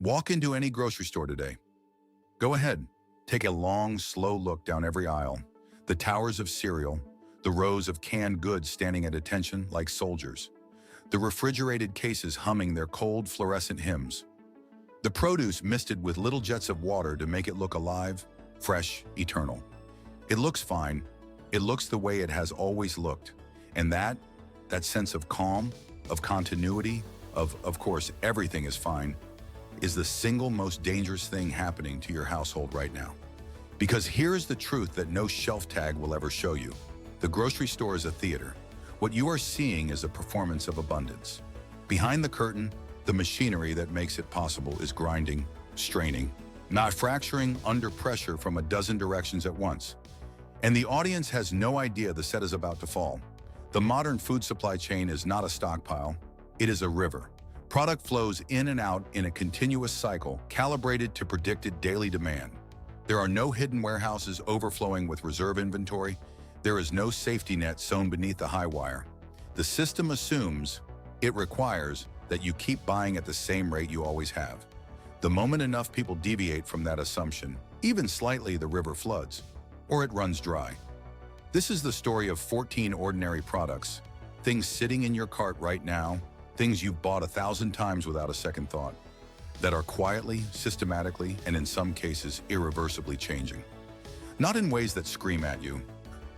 Walk into any grocery store today. Go ahead, take a long, slow look down every aisle. The towers of cereal, the rows of canned goods standing at attention like soldiers, the refrigerated cases humming their cold, fluorescent hymns, the produce misted with little jets of water to make it look alive, fresh, eternal. It looks fine. It looks the way it has always looked. And that sense of calm, of continuity, of course, everything is fine, is the single most dangerous thing happening to your household right now. Because here's the truth that no shelf tag will ever show you. The grocery store is a theater. What you are seeing is a performance of abundance. Behind the curtain, the machinery that makes it possible is grinding, straining, not fracturing under pressure from a dozen directions at once. And the audience has no idea the set is about to fall. The modern food supply chain is not a stockpile, it is a river. Product flows in and out in a continuous cycle, calibrated to predicted daily demand. There are no hidden warehouses overflowing with reserve inventory. There is no safety net sewn beneath the high wire. The system assumes, it requires, that you keep buying at the same rate you always have. The moment enough people deviate from that assumption, even slightly, the river floods, or it runs dry. This is the story of 14 ordinary products, things sitting in your cart right now, things you've bought 1,000 times without a second thought, that are quietly, systematically, and in some cases irreversibly changing. Not in ways that scream at you,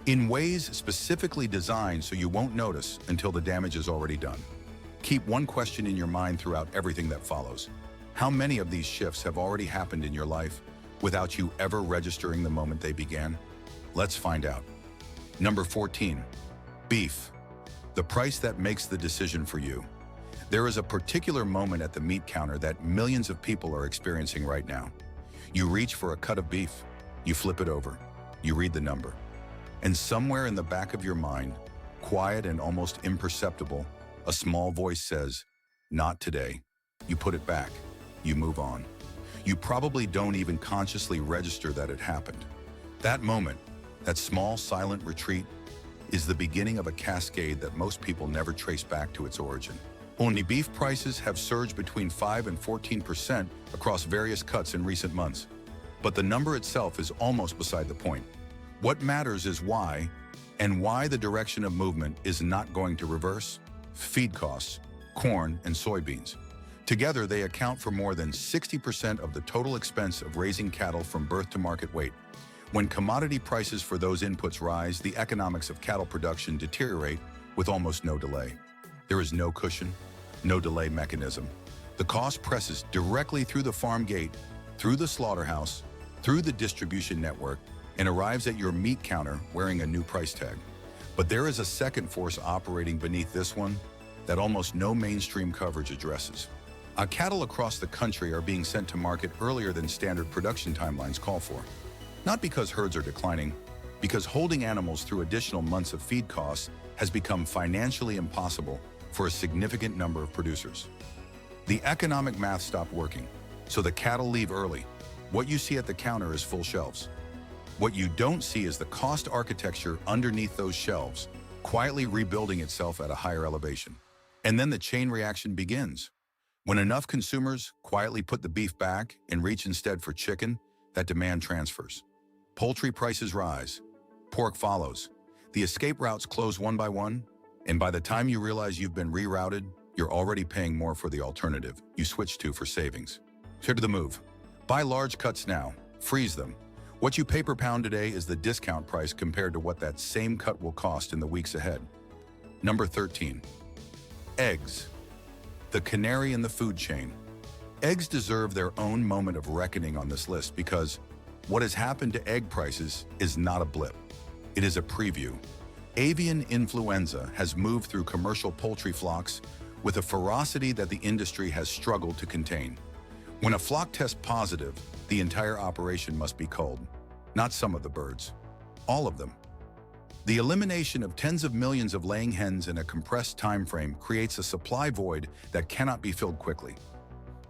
in ways specifically designed so you won't notice until the damage is already done. Keep one question in your mind throughout everything that follows. How many of these shifts have already happened in your life without you ever registering the moment they began? Let's find out. Number 14, beef, the price that makes the decision for you. There is a particular moment at the meat counter that millions of people are experiencing right now. You reach for a cut of beef, you flip it over, you read the number. And somewhere in the back of your mind, quiet and almost imperceptible, a small voice says, "Not today." You put it back, you move on. You probably don't even consciously register that it happened. That moment, that small silent retreat, is the beginning of a cascade that most people never trace back to its origin. Only beef prices have surged between 5 and 14% across various cuts in recent months. But the number itself is almost beside the point. What matters is why, and why the direction of movement is not going to reverse. Feed costs, corn and soybeans. Together, they account for more than 60% of the total expense of raising cattle from birth to market weight. When commodity prices for those inputs rise, the economics of cattle production deteriorate with almost no delay. There is no cushion, no delay mechanism. The cost presses directly through the farm gate, through the slaughterhouse, through the distribution network, and arrives at your meat counter wearing a new price tag. But there is a second force operating beneath this one that almost no mainstream coverage addresses. Cattle across the country are being sent to market earlier than standard production timelines call for. Not because herds are declining, because holding animals through additional months of feed costs has become financially impossible for a significant number of producers. The economic math stopped working, so the cattle leave early. What you see at the counter is full shelves. What you don't see is the cost architecture underneath those shelves, quietly rebuilding itself at a higher elevation. And then the chain reaction begins. When enough consumers quietly put the beef back and reach instead for chicken, that demand transfers. Poultry prices rise. Pork follows. The escape routes close one by one, and by the time you realize you've been rerouted, you're already paying more for the alternative you switched to for savings. Here to the move. Buy large cuts now. Freeze them. What you pay per pound today is the discount price compared to what that same cut will cost in the weeks ahead. Number 13. Eggs. The canary in the food chain. Eggs deserve their own moment of reckoning on this list because what has happened to egg prices is not a blip. It is a preview. Avian influenza has moved through commercial poultry flocks with a ferocity that the industry has struggled to contain. When a flock tests positive, the entire operation must be culled. Not some of the birds, all of them. The elimination of tens of millions of laying hens in a compressed time frame creates a supply void that cannot be filled quickly.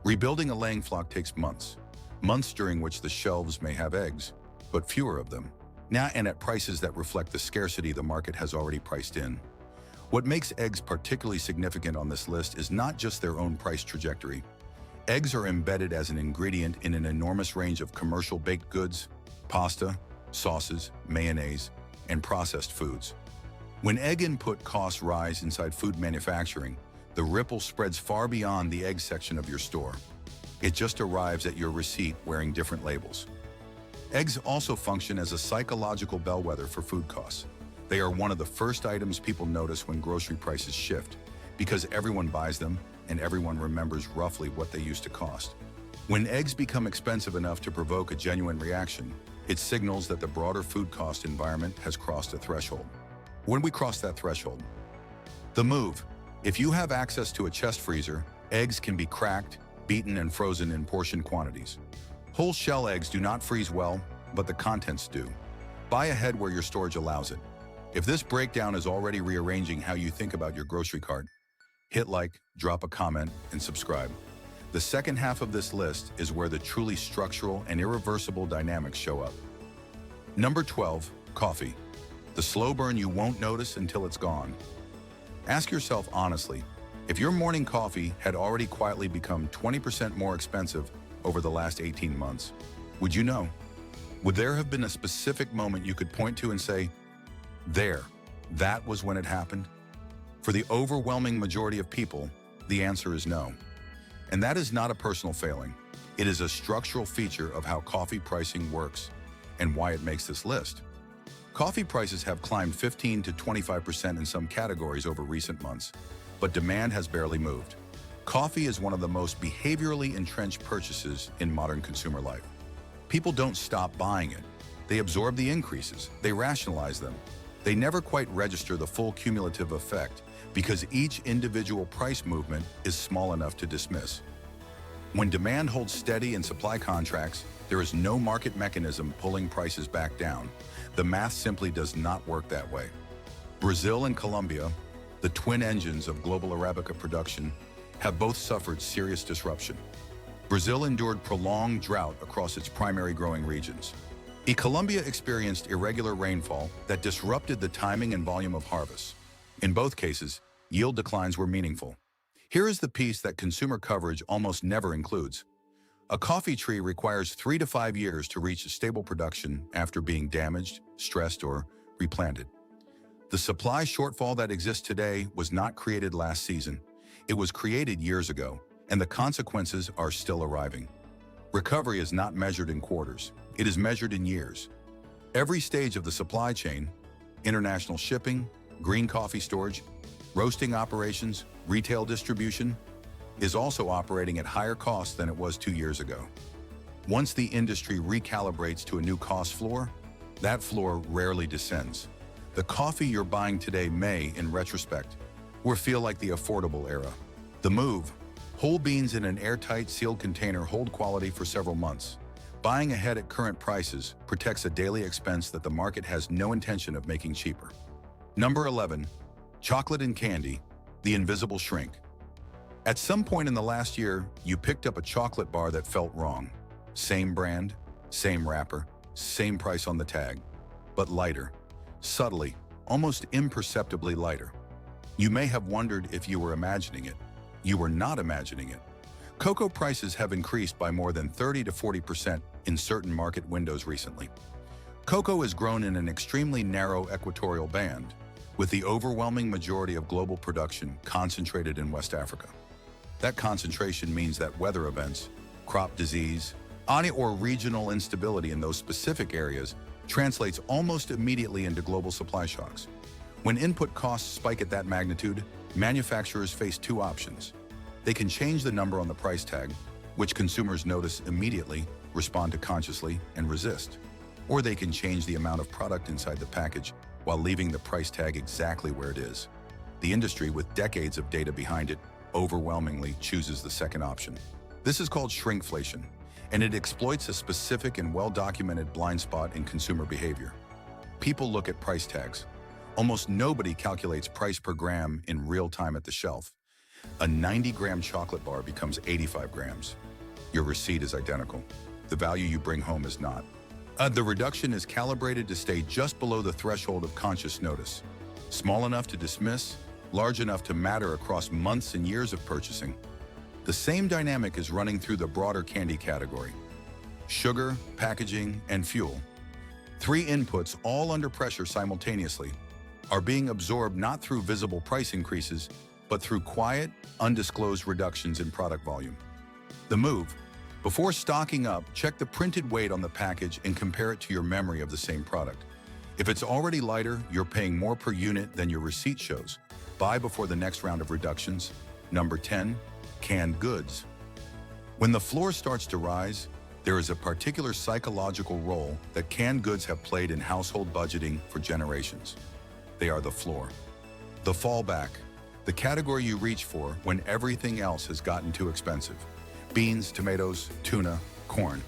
Rebuilding a laying flock takes months, months during which the shelves may have eggs, but fewer of them, now and at prices that reflect the scarcity the market has already priced in. What makes eggs particularly significant on this list is not just their own price trajectory. Eggs are embedded as an ingredient in an enormous range of commercial baked goods, pasta, sauces, mayonnaise, and processed foods. When egg input costs rise inside food manufacturing, the ripple spreads far beyond the egg section of your store. It just arrives at your receipt wearing different labels. Eggs also function as a psychological bellwether for food costs. They are one of the first items people notice when grocery prices shift, because everyone buys them and everyone remembers roughly what they used to cost. When eggs become expensive enough to provoke a genuine reaction, it signals that the broader food cost environment has crossed a threshold. When we cross that threshold, the move. If you have access to a chest freezer, eggs can be cracked, beaten, and frozen in portion quantities. Whole shell eggs do not freeze well, but the contents do. Buy ahead where your storage allows it. If this breakdown is already rearranging how you think about your grocery cart, hit like, drop a comment, and subscribe. The second half of this list is where the truly structural and irreversible dynamics show up. Number 12, coffee. The slow burn you won't notice until it's gone. Ask yourself honestly, if your morning coffee had already quietly become 20% more expensive over the last 18 months, would you know? Would there have been a specific moment you could point to and say, that was when it happened? For the overwhelming majority of people, the answer is no. And that is not a personal failing. It is a structural feature of how coffee pricing works and why it makes this list. Coffee prices have climbed 15 to 25% in some categories over recent months, but demand has barely moved. Coffee is one of the most behaviorally entrenched purchases in modern consumer life. People don't stop buying it. They absorb the increases. They rationalize them. They never quite register the full cumulative effect because each individual price movement is small enough to dismiss. When demand holds steady in supply contracts, there is no market mechanism pulling prices back down. The math simply does not work that way. Brazil and Colombia, the twin engines of global Arabica production, have both suffered serious disruption. Brazil endured prolonged drought across its primary growing regions. Colombia experienced irregular rainfall that disrupted the timing and volume of harvests. In both cases, yield declines were meaningful. Here is the piece that consumer coverage almost never includes. A coffee tree requires 3 to 5 years to reach a stable production after being damaged, stressed, or replanted. The supply shortfall that exists today was not created last season. It was created years ago, and the consequences are still arriving. Recovery is not measured in quarters. It is measured in years. Every stage of the supply chain, international shipping, green coffee storage, roasting operations, retail distribution, is also operating at higher costs than it was 2 years ago. Once the industry recalibrates to a new cost floor, that floor rarely descends. The coffee you're buying today may, in retrospect, feel like the affordable era. The move: whole beans in an airtight sealed container hold quality for several months. Buying ahead at current prices protects a daily expense that the market has no intention of making cheaper. Number 11, chocolate and candy, the invisible shrink. At some point in the last year, you picked up a chocolate bar that felt wrong. Same brand, same wrapper, same price on the tag, but lighter, subtly, almost imperceptibly lighter. You may have wondered if you were imagining it. You were not imagining it. Cocoa prices have increased by more than 30 to 40% in certain market windows recently. Cocoa has grown in an extremely narrow equatorial band, with the overwhelming majority of global production concentrated in West Africa. That concentration means that weather events, crop disease, or regional instability in those specific areas translates almost immediately into global supply shocks. When input costs spike at that magnitude, manufacturers face two options. They can change the number on the price tag, which consumers notice immediately, respond to consciously, and resist. Or they can change the amount of product inside the package while leaving the price tag exactly where it is. The industry, with decades of data behind it, overwhelmingly chooses the second option. This is called shrinkflation, and it exploits a specific and well-documented blind spot in consumer behavior. People look at price tags. Almost nobody calculates price per gram in real time at the shelf. A 90-gram chocolate bar becomes 85 grams. Your receipt is identical. The value you bring home is not. The reduction is calibrated to stay just below the threshold of conscious notice. Small enough to dismiss, large enough to matter across months and years of purchasing. The same dynamic is running through the broader candy category. Sugar, packaging, and fuel, three inputs all under pressure simultaneously, are being absorbed not through visible price increases, but through quiet, undisclosed reductions in product volume. The move: before stocking up, check the printed weight on the package and compare it to your memory of the same product. If it's already lighter, you're paying more per unit than your receipt shows. Buy before the next round of reductions. Number 10, canned goods. When the floor starts to rise, there is a particular psychological role that canned goods have played in household budgeting for generations. They are the floor, the fallback, the category you reach for when everything else has gotten too expensive. Beans, tomatoes, tuna, corn.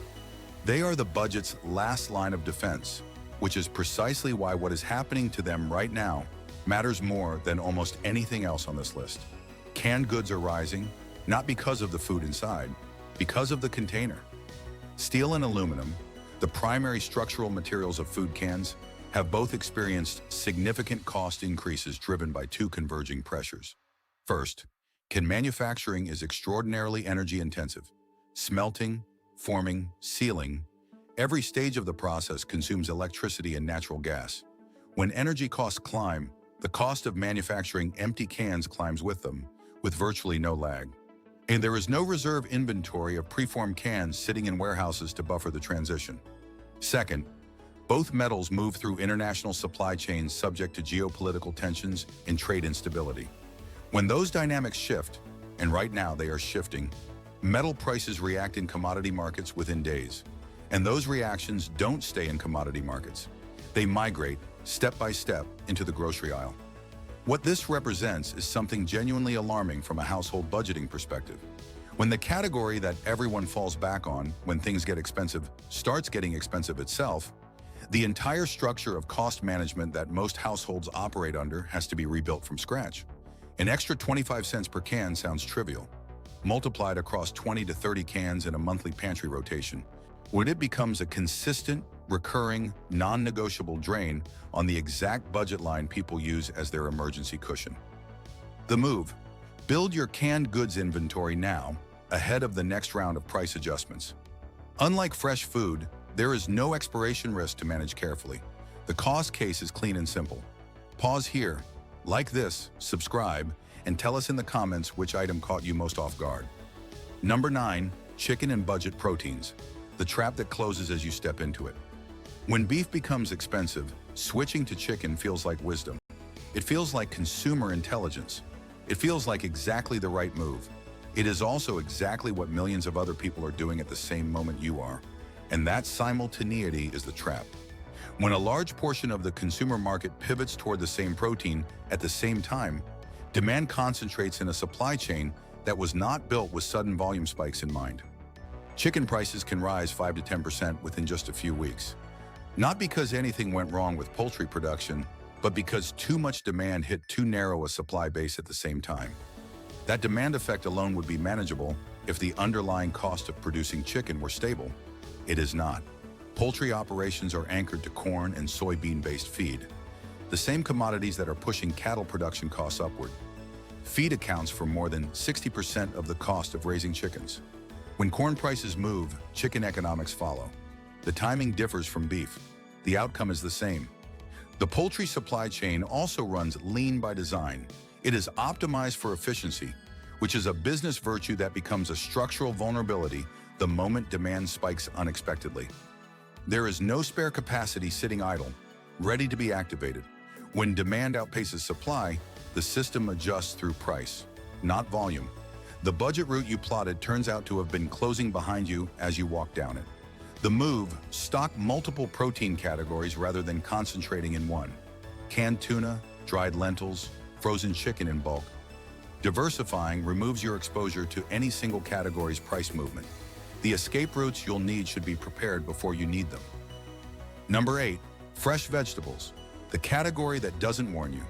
They are the budget's last line of defense, which is precisely why what is happening to them right now matters more than almost anything else on this list. Canned goods are rising, not because of the food inside, because of the container. Steel and aluminum, the primary structural materials of food cans, have both experienced significant cost increases driven by two converging pressures. First, can manufacturing is extraordinarily energy intensive. Smelting, forming, sealing, every stage of the process consumes electricity and natural gas. When energy costs climb, the cost of manufacturing empty cans climbs with them, with virtually no lag. And there is no reserve inventory of preformed cans sitting in warehouses to buffer the transition. Second, both metals move through international supply chains subject to geopolitical tensions and trade instability. When those dynamics shift, and right now they are shifting, metal prices react in commodity markets within days. And those reactions don't stay in commodity markets. They migrate, step by step, into the grocery aisle. What this represents is something genuinely alarming from a household budgeting perspective. When the category that everyone falls back on when things get expensive starts getting expensive itself, the entire structure of cost management that most households operate under has to be rebuilt from scratch. An extra 25 cents per can sounds trivial. Multiplied across 20 to 30 cans in a monthly pantry rotation, when it becomes a consistent, recurring, non-negotiable drain on the exact budget line people use as their emergency cushion. The move: build your canned goods inventory now, ahead of the next round of price adjustments. Unlike fresh food, there is no expiration risk to manage carefully. The cost case is clean and simple. Pause here, like this, subscribe, and tell us in the comments which item caught you most off guard. Number 9, chicken and budget proteins, the trap that closes as you step into it. When beef becomes expensive, switching to chicken feels like wisdom. It feels like consumer intelligence. It feels like exactly the right move. It is also exactly what millions of other people are doing at the same moment you are. And that simultaneity is the trap. When a large portion of the consumer market pivots toward the same protein at the same time, demand concentrates in a supply chain that was not built with sudden volume spikes in mind. Chicken prices can rise 5 to 10% within just a few weeks. Not because anything went wrong with poultry production, but because too much demand hit too narrow a supply base at the same time. That demand effect alone would be manageable if the underlying cost of producing chicken were stable. It is not. Poultry operations are anchored to corn and soybean-based feed, the same commodities that are pushing cattle production costs upward. Feed accounts for more than 60% of the cost of raising chickens. When corn prices move, chicken economics follow. The timing differs from beef. The outcome is the same. The poultry supply chain also runs lean by design. It is optimized for efficiency, which is a business virtue that becomes a structural vulnerability the moment demand spikes unexpectedly. There is no spare capacity sitting idle, ready to be activated. When demand outpaces supply, the system adjusts through price, not volume. The budget route you plotted turns out to have been closing behind you as you walk down it. The move: stock multiple protein categories rather than concentrating in one. Canned tuna, dried lentils, frozen chicken in bulk. Diversifying removes your exposure to any single category's price movement. The escape routes you'll need should be prepared before you need them. Number 8, fresh vegetables, the category that doesn't warn you.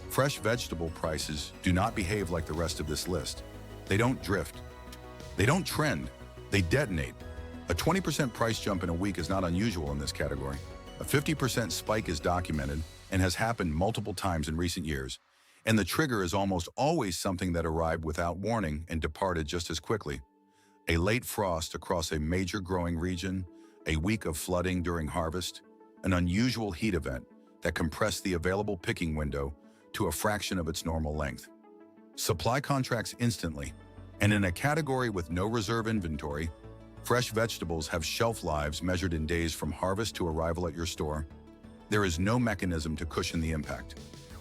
Fresh vegetable prices do not behave like the rest of this list. They don't drift. They don't trend. They detonate. A 20% price jump in a week is not unusual in this category. A 50% spike is documented and has happened multiple times in recent years, And the trigger is almost always something that arrived without warning and departed just as quickly. A late frost across a major growing region, a week of flooding during harvest, an unusual heat event that compressed the available picking window to a fraction of its normal length. Supply contracts instantly, and in a category with no reserve inventory, fresh vegetables have shelf lives measured in days from harvest to arrival at your store. There is no mechanism to cushion the impact.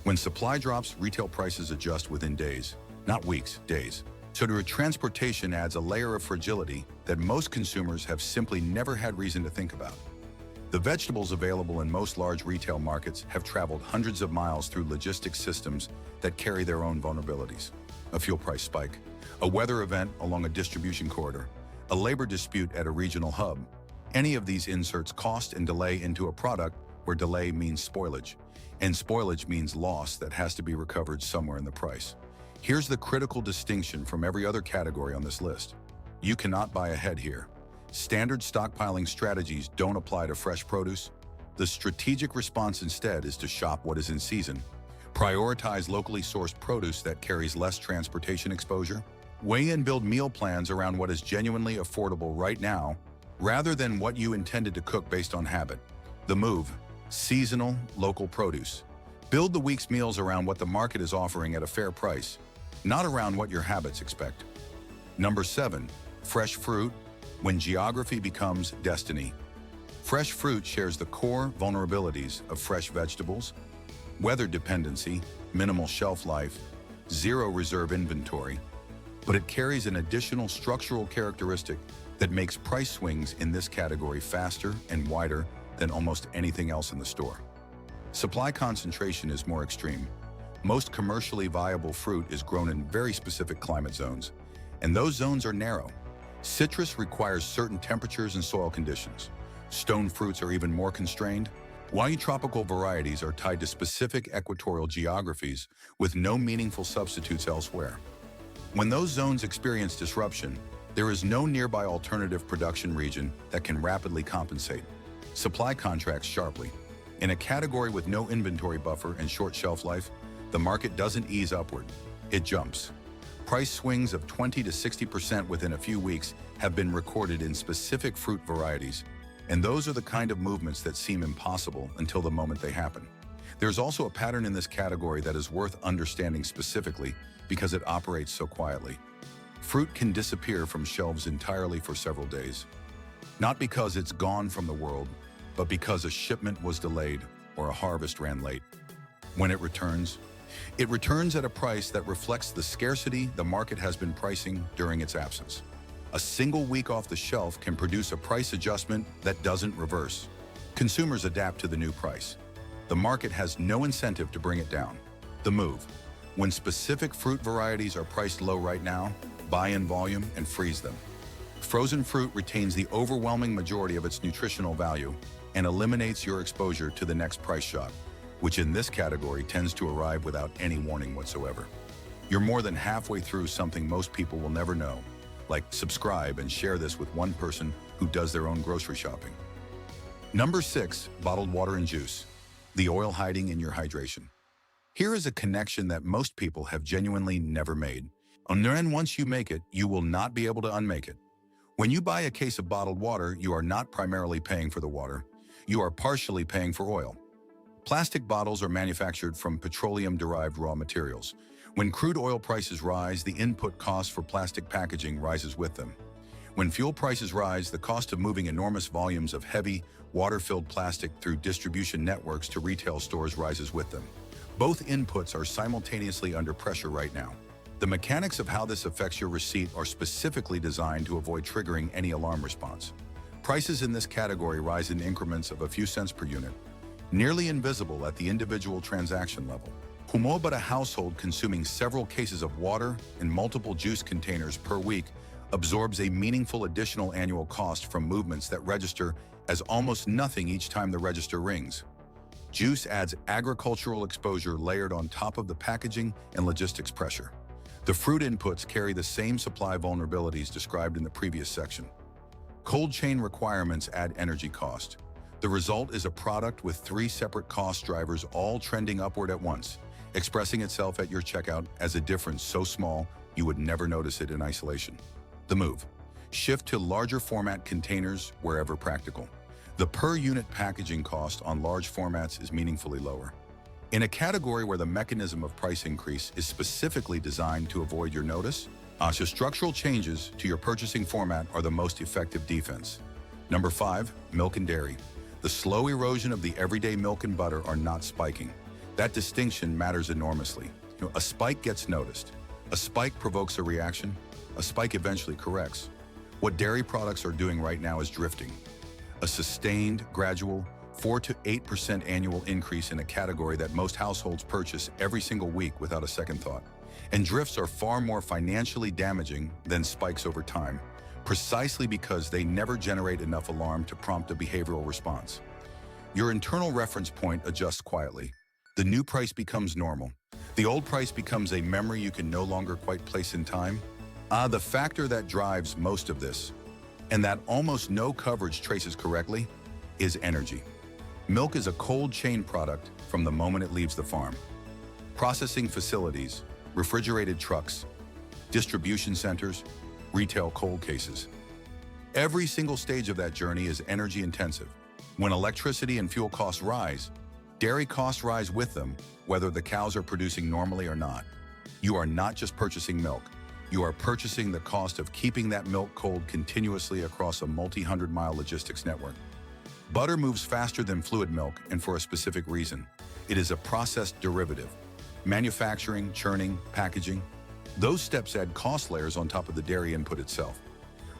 When supply drops, retail prices adjust within days, not weeks, days. So transportation adds a layer of fragility that most consumers have simply never had reason to think about. The vegetables available in most large retail markets have traveled hundreds of miles through logistics systems that carry their own vulnerabilities. A fuel price spike, a weather event along a distribution corridor, a labor dispute at a regional hub. Any of these inserts cost and delay into a product where delay means spoilage, and spoilage means loss that has to be recovered somewhere in the price. Here's the critical distinction from every other category on this list. You cannot buy ahead here. Standard stockpiling strategies don't apply to fresh produce. The strategic response instead is to shop what is in season. Prioritize locally sourced produce that carries less transportation exposure. Weigh and build meal plans around what is genuinely affordable right now, rather than what you intended to cook based on habit. The move: seasonal, local produce. Build the week's meals around what the market is offering at a fair price, not around what your habits expect. Number 7, fresh fruit, when geography becomes destiny. Fresh fruit shares the core vulnerabilities of fresh vegetables: weather dependency, minimal shelf life, zero reserve inventory, but it carries an additional structural characteristic that makes price swings in this category faster and wider than almost anything else in the store. Supply concentration is more extreme. Most commercially viable fruit is grown in very specific climate zones, and those zones are narrow. Citrus requires certain temperatures and soil conditions. Stone fruits are even more constrained, while tropical varieties are tied to specific equatorial geographies with no meaningful substitutes elsewhere. When those zones experience disruption, there is no nearby alternative production region that can rapidly compensate. Supply contracts sharply. In a category with no inventory buffer and short shelf life, the market doesn't ease upward, it jumps. Price swings of 20 to 60% within a few weeks have been recorded in specific fruit varieties, and those are the kind of movements that seem impossible until the moment they happen. There's also a pattern in this category that is worth understanding specifically because it operates so quietly. Fruit can disappear from shelves entirely for several days, not because it's gone from the world, but because a shipment was delayed or a harvest ran late. When it returns at a price that reflects the scarcity the market has been pricing during its absence. A single week off the shelf can produce a price adjustment that doesn't reverse. Consumers adapt to the new price. The market has no incentive to bring it down. The move: when specific fruit varieties are priced low right now, buy in volume and freeze them. Frozen fruit retains the overwhelming majority of its nutritional value and eliminates your exposure to the next price shock, which in this category tends to arrive without any warning whatsoever. You're more than halfway through something most people will never know, like subscribe and share this with one person who does their own grocery shopping. Number 6, bottled water and juice. The oil hiding in your hydration. Here is a connection that most people have genuinely never made. And then once you make it, you will not be able to unmake it. When you buy a case of bottled water, you are not primarily paying for the water. You are partially paying for oil. Plastic bottles are manufactured from petroleum-derived raw materials. When crude oil prices rise, the input cost for plastic packaging rises with them. When fuel prices rise, the cost of moving enormous volumes of heavy, water-filled plastic through distribution networks to retail stores rises with them. Both inputs are simultaneously under pressure right now. The mechanics of how this affects your receipt are specifically designed to avoid triggering any alarm response. Prices in this category rise in increments of a few cents per unit, nearly invisible at the individual transaction level. But a household consuming several cases of water and multiple juice containers per week absorbs a meaningful additional annual cost from movements that register as almost nothing each time the register rings. Juice adds agricultural exposure layered on top of the packaging and logistics pressure. The fruit inputs carry the same supply vulnerabilities described in the previous section. Cold chain requirements add energy cost. The result is a product with 3 separate cost drivers all trending upward at once. expressing itself at your checkout as a difference so small you would never notice it in isolation. The move. Shift to larger format containers wherever practical. The per-unit packaging cost on large formats is meaningfully lower. In a category where the mechanism of price increase is specifically designed to avoid your notice, structural changes to your purchasing format are the most effective defense. Number 5, milk and dairy. The slow erosion of the everyday milk and butter are not spiking. That distinction matters enormously. A spike gets noticed. A spike provokes a reaction. A spike eventually corrects. What dairy products are doing right now is drifting. A sustained, gradual, 4 to 8% annual increase in a category that most households purchase every single week without a second thought. And drifts are far more financially damaging than spikes over time, precisely because they never generate enough alarm to prompt a behavioral response. Your internal reference point adjusts quietly. The new price becomes normal. The old price becomes a memory you can no longer quite place in time. The factor that drives most of this, and that almost no coverage traces correctly, is energy. Milk is a cold chain product from the moment it leaves the farm. Processing facilities, refrigerated trucks, distribution centers, retail cold cases. Every single stage of that journey is energy intensive. When electricity and fuel costs rise, dairy costs rise with them, whether the cows are producing normally or not. You are not just purchasing milk. You are purchasing the cost of keeping that milk cold continuously across a multi-hundred-mile logistics network. Butter moves faster than fluid milk, and for a specific reason. It is a processed derivative. Manufacturing, churning, packaging, those steps add cost layers on top of the dairy input itself.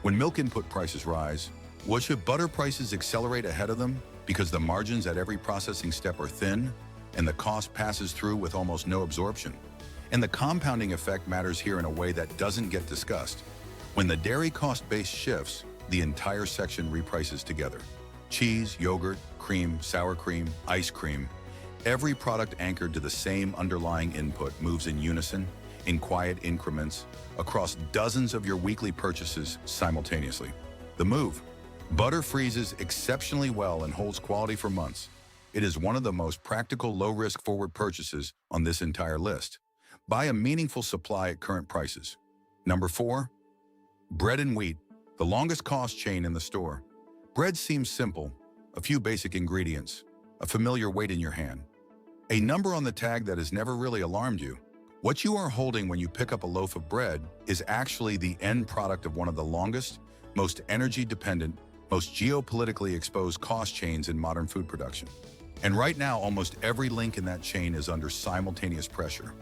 When milk input prices rise, what should butter prices accelerate ahead of them because the margins at every processing step are thin and the cost passes through with almost no absorption? And the compounding effect matters here in a way that doesn't get discussed. When the dairy cost base shifts, the entire section reprices together. Cheese, yogurt, cream, sour cream, ice cream, every product anchored to the same underlying input moves in unison, in quiet increments, across dozens of your weekly purchases simultaneously. The move. Butter freezes exceptionally well and holds quality for months. It is one of the most practical low-risk forward purchases on this entire list. Buy a meaningful supply at current prices. Number 4, bread and wheat, the longest cost chain in the store. Bread seems simple, a few basic ingredients, a familiar weight in your hand. A number on the tag that has never really alarmed you. What you are holding when you pick up a loaf of bread is actually the end product of one of the longest, most energy-dependent, most geopolitically exposed cost chains in modern food production. And right now, almost every link in that chain is under simultaneous pressure.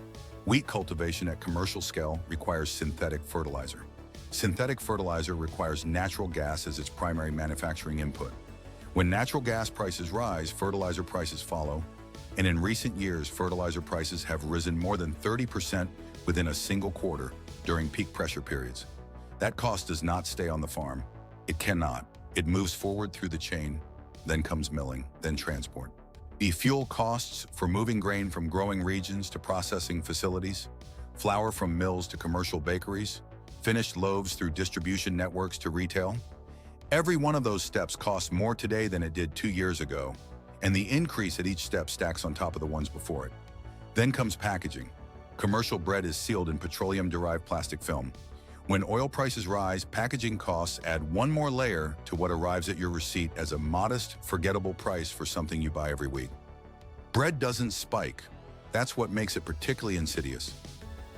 Wheat cultivation at commercial scale requires synthetic fertilizer. Synthetic fertilizer requires natural gas as its primary manufacturing input. When natural gas prices rise, fertilizer prices follow, and in recent years, fertilizer prices have risen more than 30% within a single quarter during peak pressure periods. That cost does not stay on the farm. It cannot. It moves forward through the chain, then comes milling, then transport. The fuel costs for moving grain from growing regions to processing facilities, flour from mills to commercial bakeries, finished loaves through distribution networks to retail. Every one of those steps costs more today than it did 2 years ago, and the increase at each step stacks on top of the ones before it. Then comes packaging. Commercial bread is sealed in petroleum-derived plastic film. When oil prices rise, packaging costs add one more layer to what arrives at your receipt as a modest, forgettable price for something you buy every week. Bread doesn't spike. That's what makes it particularly insidious.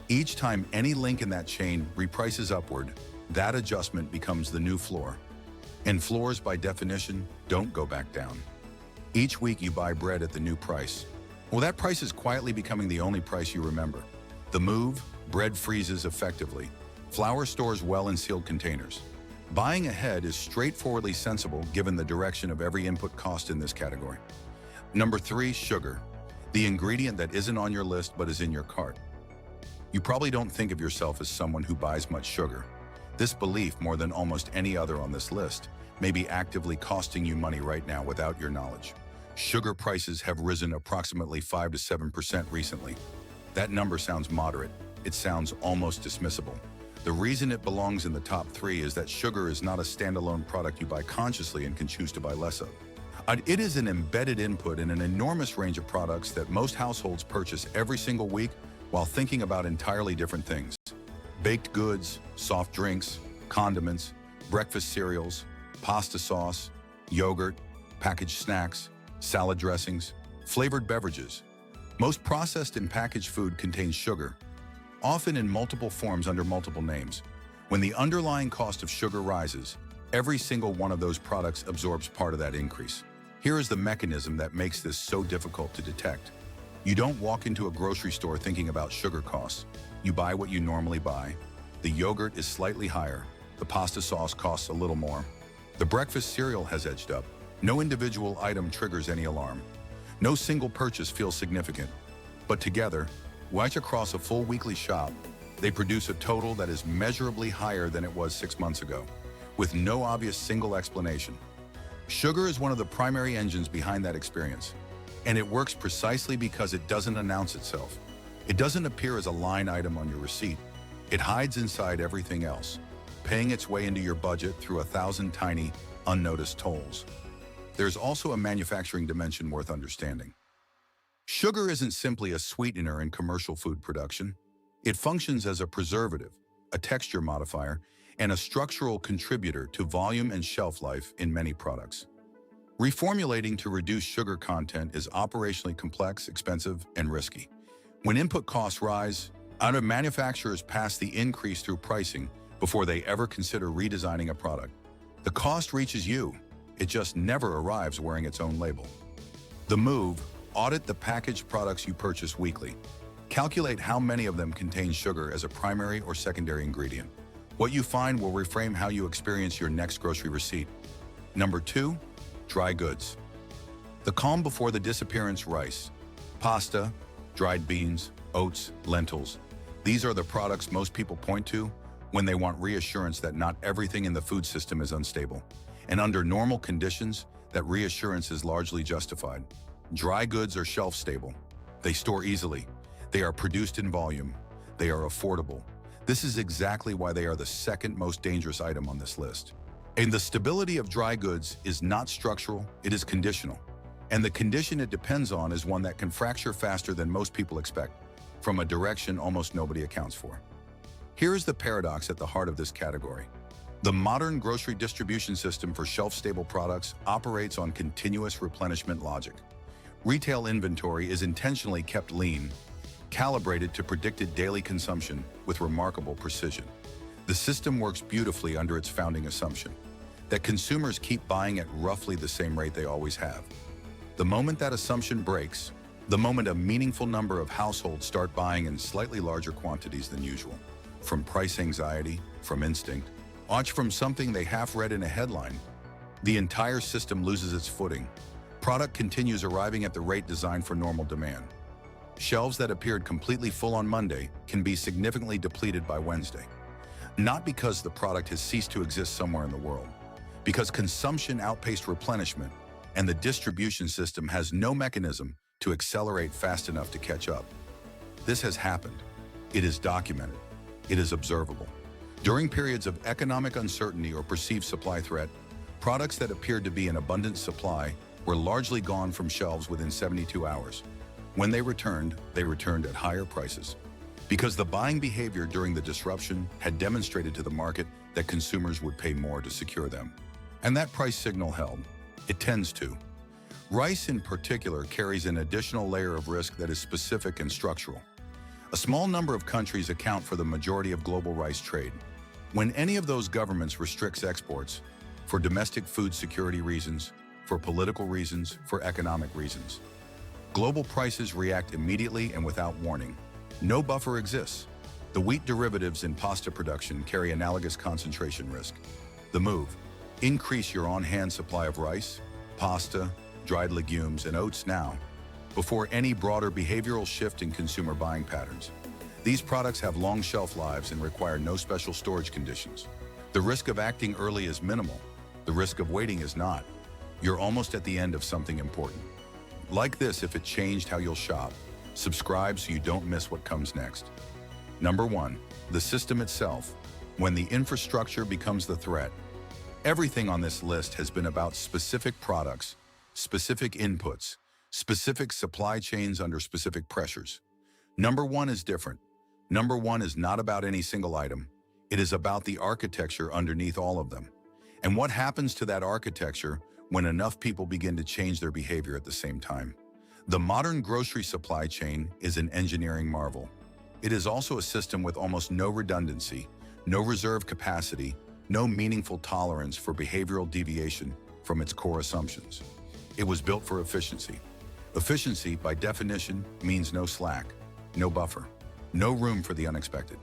Each time any link in that chain reprices upward, that adjustment becomes the new floor. And floors, by definition, don't go back down. Each week you buy bread at the new price. Well, that price is quietly becoming the only price you remember. The move, bread freezes effectively. Flour stores well in sealed containers. Buying ahead is straightforwardly sensible given the direction of every input cost in this category. Number 3, sugar. The ingredient that isn't on your list but is in your cart. You probably don't think of yourself as someone who buys much sugar. This belief, more than almost any other on this list, may be actively costing you money right now without your knowledge. Sugar prices have risen approximately 5 to 7% recently. That number sounds moderate. It sounds almost dismissible. The reason it belongs in the top 3 is that sugar is not a standalone product you buy consciously and can choose to buy less of. It is an embedded input in an enormous range of products that most households purchase every single week while thinking about entirely different things. Baked goods, soft drinks, condiments, breakfast cereals, pasta sauce, yogurt, packaged snacks, salad dressings, flavored beverages. Most processed and packaged food contains sugar, often in multiple forms under multiple names. When the underlying cost of sugar rises, every single one of those products absorbs part of that increase. Here is the mechanism that makes this so difficult to detect. You don't walk into a grocery store thinking about sugar costs. You buy what you normally buy. The yogurt is slightly higher. The pasta sauce costs a little more. The breakfast cereal has edged up. No individual item triggers any alarm. No single purchase feels significant. But together, right across a full weekly shop, they produce a total that is measurably higher than it was 6 months ago, with no obvious single explanation. Sugar is one of the primary engines behind that experience, and it works precisely because it doesn't announce itself. It doesn't appear as a line item on your receipt. It hides inside everything else, paying its way into your budget through 1,000 tiny, unnoticed tolls. There's also a manufacturing dimension worth understanding. Sugar isn't simply a sweetener in commercial food production. It functions as a preservative, a texture modifier, and a structural contributor to volume and shelf life in many products. Reformulating to reduce sugar content is operationally complex, expensive, and risky. When input costs rise, other manufacturers pass the increase through pricing before they ever consider redesigning a product. The cost reaches you. It just never arrives wearing its own label. The move: audit the packaged products you purchase weekly. Calculate how many of them contain sugar as a primary or secondary ingredient. What you find will reframe how you experience your next grocery receipt. Number 2, dry goods. The calm before the disappearance: rice, pasta, dried beans, oats, lentils. These are the products most people point to when they want reassurance that not everything in the food system is unstable. And under normal conditions, that reassurance is largely justified. Dry goods are shelf-stable. They store easily. They are produced in volume. They are affordable. This is exactly why they are the second most dangerous item on this list. And the stability of dry goods is not structural, it is conditional. And the condition it depends on is one that can fracture faster than most people expect, from a direction almost nobody accounts for. Here is the paradox at the heart of this category. The modern grocery distribution system for shelf-stable products operates on continuous replenishment logic. Retail inventory is intentionally kept lean, calibrated to predicted daily consumption with remarkable precision. The system works beautifully under its founding assumption that consumers keep buying at roughly the same rate they always have. The moment that assumption breaks, the moment a meaningful number of households start buying in slightly larger quantities than usual, from price anxiety, from instinct, or from something they half read in a headline, the entire system loses its footing. Product continues arriving at the rate designed for normal demand. Shelves that appeared completely full on Monday can be significantly depleted by Wednesday. Not because the product has ceased to exist somewhere in the world, because consumption outpaced replenishment and the distribution system has no mechanism to accelerate fast enough to catch up. This has happened. It is documented. It is observable. During periods of economic uncertainty or perceived supply threat, products that appeared to be in abundant supply were largely gone from shelves within 72 hours. When they returned at higher prices, because the buying behavior during the disruption had demonstrated to the market that consumers would pay more to secure them. And that price signal held. It tends to. Rice in particular carries an additional layer of risk that is specific and structural. A small number of countries account for the majority of global rice trade. When any of those governments restricts exports, for domestic food security reasons, for political reasons, for economic reasons, global prices react immediately and without warning. No buffer exists. The wheat derivatives in pasta production carry analogous concentration risk. The move: increase your on-hand supply of rice, pasta, dried legumes, and oats now, before any broader behavioral shift in consumer buying patterns. These products have long shelf lives and require no special storage conditions. The risk of acting early is minimal. The risk of waiting is not. You're almost at the end of something important. Like this if it changed how you'll shop. Subscribe so you don't miss what comes next. Number 1, the system itself. When the infrastructure becomes the threat. Everything on this list has been about specific products, specific inputs, specific supply chains under specific pressures. Number one is different. Number one is not about any single item. It is about the architecture underneath all of them. And what happens to that architecture when enough people begin to change their behavior at the same time. The modern grocery supply chain is an engineering marvel. It is also a system with almost no redundancy, no reserve capacity, no meaningful tolerance for behavioral deviation from its core assumptions. It was built for efficiency. Efficiency, by definition, means no slack, no buffer, no room for the unexpected.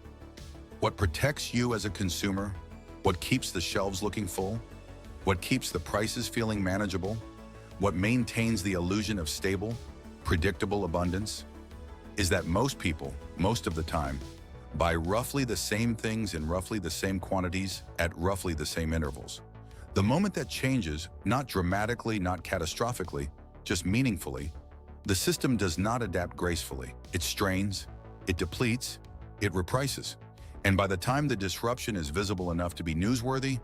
What protects you as a consumer, what keeps the shelves looking full, what keeps the prices feeling manageable, what maintains the illusion of stable, predictable abundance, is that most people, most of the time, buy roughly the same things in roughly the same quantities at roughly the same intervals. The moment that changes, not dramatically, not catastrophically, just meaningfully, the system does not adapt gracefully. It strains, it depletes, it reprices. And by the time the disruption is visible enough to be newsworthy,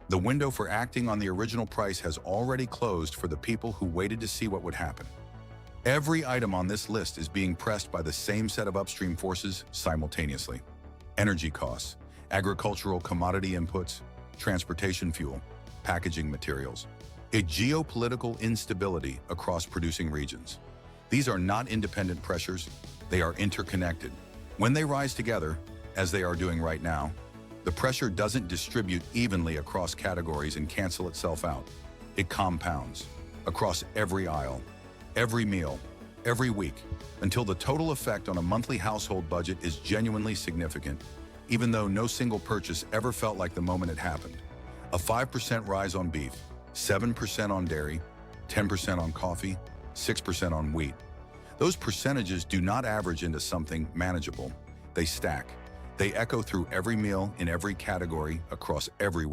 the window for acting on the original price has already closed for the people who waited to see what would happen. Every item on this list is being pressed by the same set of upstream forces simultaneously. Energy costs, agricultural commodity inputs, transportation fuel, packaging materials, a geopolitical instability across producing regions. These are not independent pressures, they are interconnected. When they rise together, as they are doing right now, the pressure doesn't distribute evenly across categories and cancel itself out. It compounds across every aisle, every meal, every week, until the total effect on a monthly household budget is genuinely significant, even though no single purchase ever felt like the moment it happened. A 5% rise on beef, 7% on dairy, 10% on coffee, 6% on wheat. Those percentages do not average into something manageable. They stack. They echo through every meal in every category across every week.